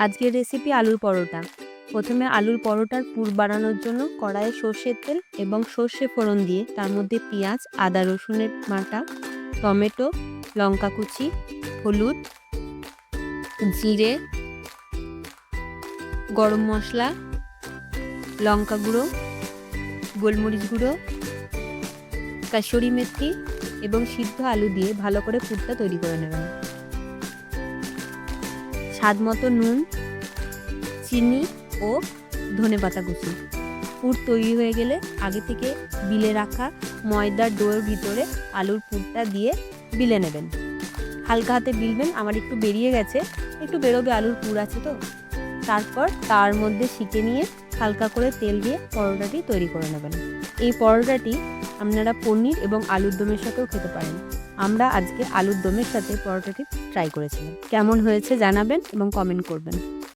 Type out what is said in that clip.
আজকের রেসিপি আলুর পরোটা। প্রথমে আলুর পরোটার পুর বানানোর জন্য কড়াইয়ে সর্ষের তেল এবং সর্ষে ফোড়ন দিয়ে তার মধ্যে পেঁয়াজ, আদা রসুনের বাটা, টমেটো, লঙ্কা কুচি, হলুদ, জিরে, গরম মশলা, লঙ্কা গুঁড়ো, গোলমরিচ গুঁড়ো, কাসুরি মেথি এবং সিদ্ধ আলু দিয়ে ভালো করে পুরটা তৈরি করে নেবেন। স্বাদ মতো নুন, চিনি ও ধনেপাতা কুচি। পুর তৈরি হয়ে গেলে আগে থেকে বিলে রাখা ময়দার ডোয়ের ভিতরে আলুর পুরটা দিয়ে বিলে নেবেন। হালকা হাতে বিলবেন, আমার একটু বেরিয়ে গেছে, একটু বেরোবে, আলুর পুর আছে তো। তারপর তার মধ্যে শিকে নিয়ে হালকা করে তেল দিয়ে পরোটাটি তৈরি করে নেবেন। এই পরোটাটি আপনারা পনির এবং আলুর দমের সাথেও খেতে পারেন। আমরা আজকে আলুর দমের সাথে পরোটাটি ট্রাই করেছিলাম। কেমন হয়েছে জানাবেন এবং কমেন্ট করবেন।